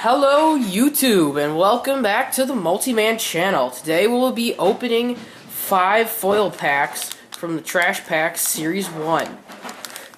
Hello YouTube and welcome back to the Multi-Man channel. Today we'll be opening 5 foil packs from the Trash Packs Series 1.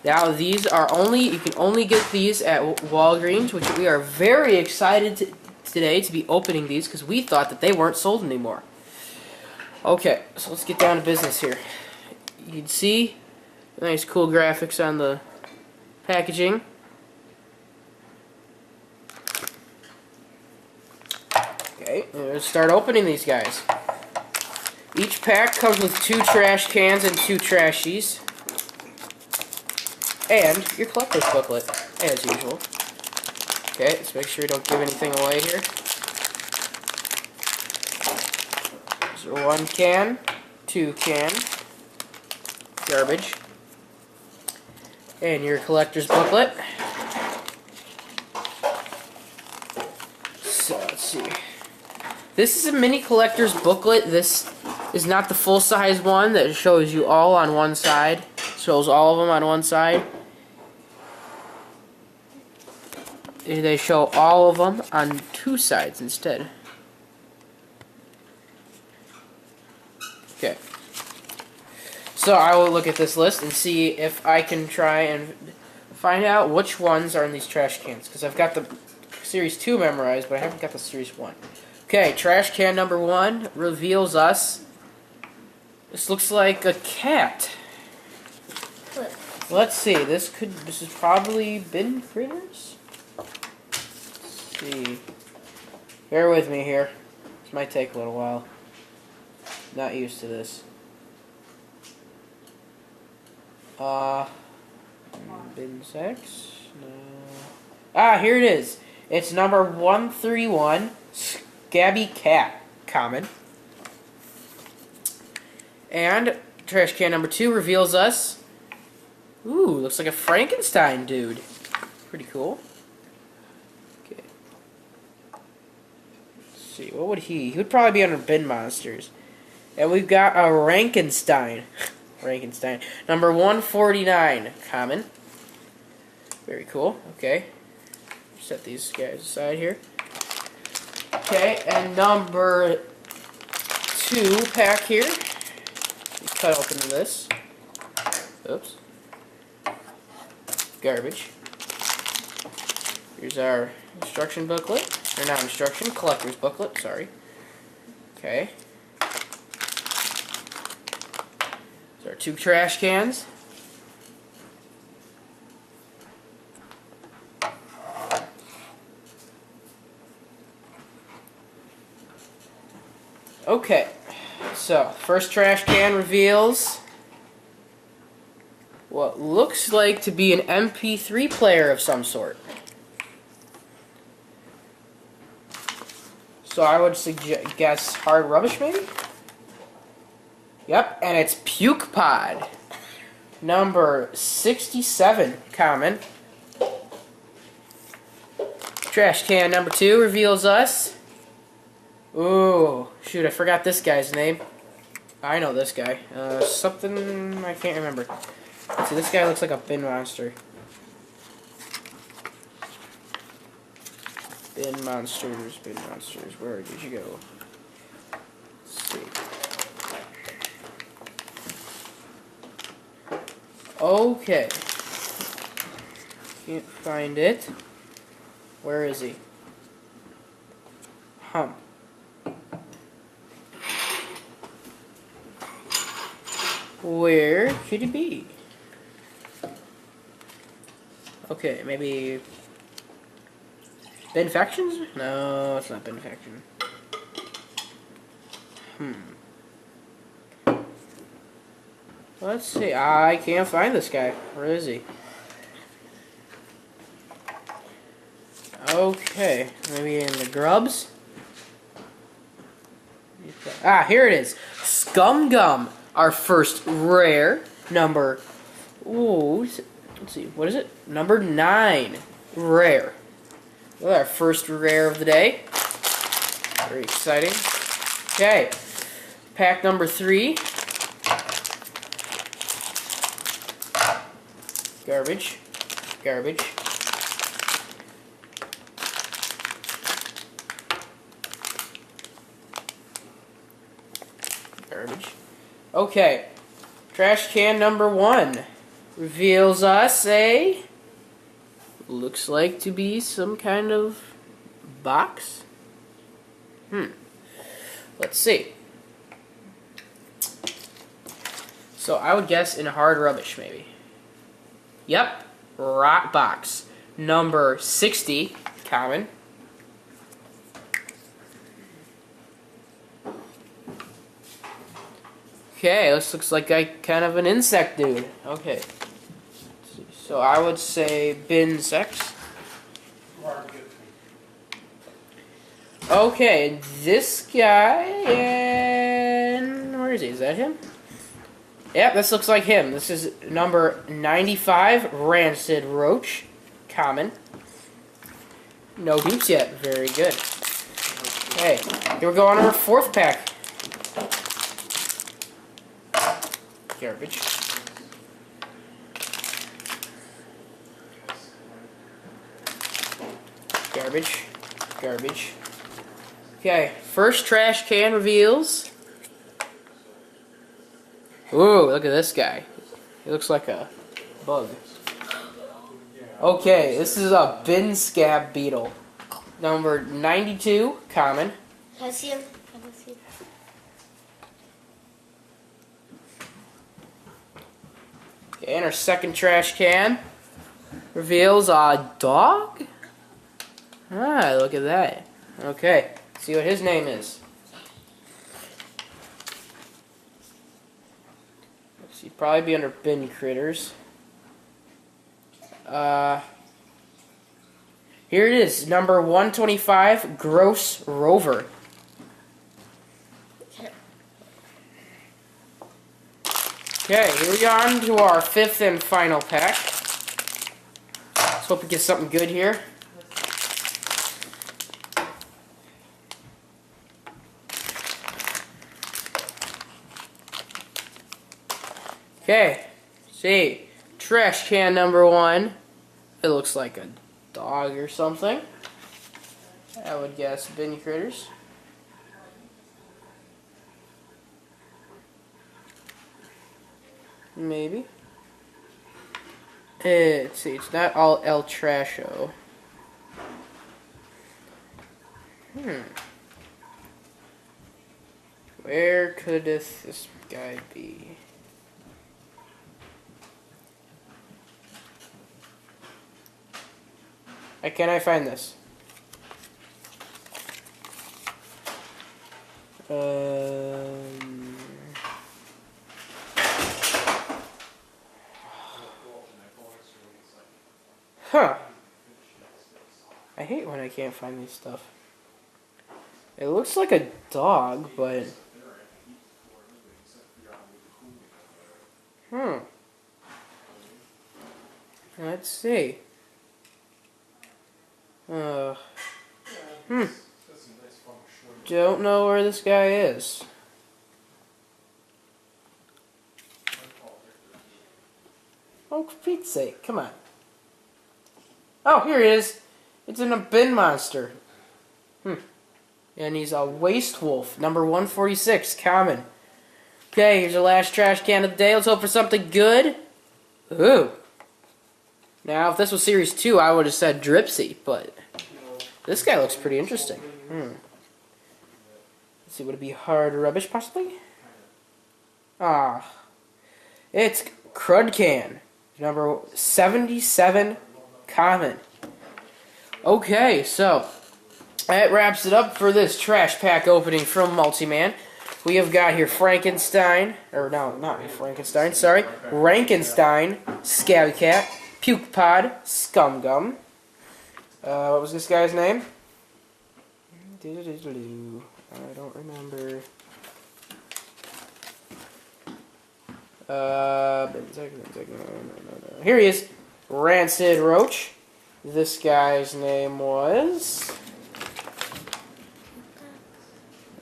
Now these are you can only get these at Walgreens, which we are very excited today to be opening these because we thought that they weren't sold anymore. Okay, so let's get down to business here. You can see nice cool graphics on the packaging. Okay, let's start opening these guys. Each pack comes with 2 trash cans and 2 trashies. And your collector's booklet, as usual. Okay, let's make sure we don't give anything away here. So 1 can, 2 can, garbage, and your collector's booklet. So, let's see. This is a mini collector's booklet. This is not the full-size one that shows you all on one side. Shows all of them on one side. They show all of them on 2 sides instead. Okay. So I will look at this list and see if I can try and find out which ones are in these trash cans. Because I've got the Series 2 memorized, but I haven't got the Series 1. Okay, trash can number 1 reveals us. This looks like a cat. Let's see. This is probably bin critters. Let's see. Bear with me here. This might take a little while. Not used to this. Bin sex? No. Ah, here it is. It's number 131. Scabby Cat, common. And trash can number 2 reveals us. Ooh, looks like a Frankenstein dude. Pretty cool. Okay. Let's see, what would he would probably be under bin monsters. And we've got a Rankenstein. Rankenstein. Number 149, common. Very cool. Okay. Set these guys aside here. Okay, and number 2 pack here. Let's cut open this. Oops. Garbage. Here's our instruction booklet. Or not instruction, collector's booklet, sorry. Okay. These are 2 trash cans. Okay, so first trash can reveals what looks like to be an MP3 player of some sort. So I would guess Hard Rubbish maybe? Yep, and it's Puke Pod. Number 67, common. Trash can number 2 reveals us. Ooh, shoot, I forgot this guy's name. I know this guy. Something I can't remember. See, this guy looks like a bin monster. Bin monsters, where did you go? Let's see. Okay. Can't find it. Where is he? Where could he be? Okay, maybe Binfections? No, it's not Binfection. Let's see. I can't find this guy. Where is he? Okay, maybe in the grubs? Ah, here it is. Scum Gum. Our first rare, number, let's see, what is it? Number 9, rare. Well, our first rare of the day. Very exciting. Okay, pack number 3. Garbage. Garbage. Okay. Trash can number 1 reveals us a... looks like to be some kind of box. Let's see. So I would guess in hard rubbish, maybe. Yep. Rock box. Number 60. Common. Okay, this looks like kind of an insect dude. Okay. So I would say bin sex. Okay, this guy, and where is he? Is that him? Yep, this looks like him. This is number 95, Rancid Roach. Common. No hoops yet. Very good. Okay, here we go on our 4th pack. Garbage. Garbage. Garbage. Okay, first trash can reveals. Ooh, look at this guy. He looks like a bug. Okay, this is a bin scab beetle. Number 92, common. Can I see him? Can I see him? Okay, and our second trash can reveals a dog? Ah, look at that. Okay, let's see what his name is. He'd probably be under bin critters. Here it is, number 125, Gross Rover. Okay, here we are on to our 5th and final pack. Let's hope we get something good here. Okay, see, trash can number 1. It looks like a dog or something. I would guess bin critters. Maybe. Let's see, it's not all El Trasho. Where could this guy be? Can I find this? Huh. I hate when I can't find this stuff. It looks like a dog, but... Let's see. Don't know where this guy is. Oh, for Pete's sake, come on. Oh, here he is. It's in a bin monster. And he's a waste wolf, number 146, common. Okay, here's our last trash can of the day. Let's hope for something good. Ooh. Now, if this was Series 2, I would have said Dripsy, but this guy looks pretty interesting. Let's see, would it be hard rubbish, possibly? It's Crudcan, number 77, common. Okay, so that wraps it up for this trash pack opening from Multiman. We have got here Frankenstein, or no, not Frankenstein, sorry, Rankenstein, Scabby Cat, Puke Pod, Scum Gum. What was this guy's name? I don't remember. Here he is, Rancid Roach. This guy's name was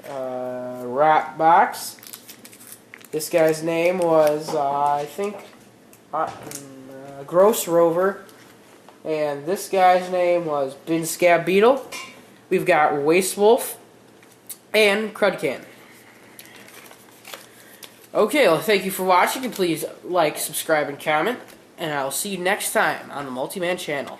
Rat Box. This guy's name was I think Gross Rover. And this guy's name was Bin Scab Beetle. We've got Waste Wolf and Crudcan. Okay, well, thank you for watching, and please like, subscribe, and comment. And I will see you next time on the Multi-Man channel.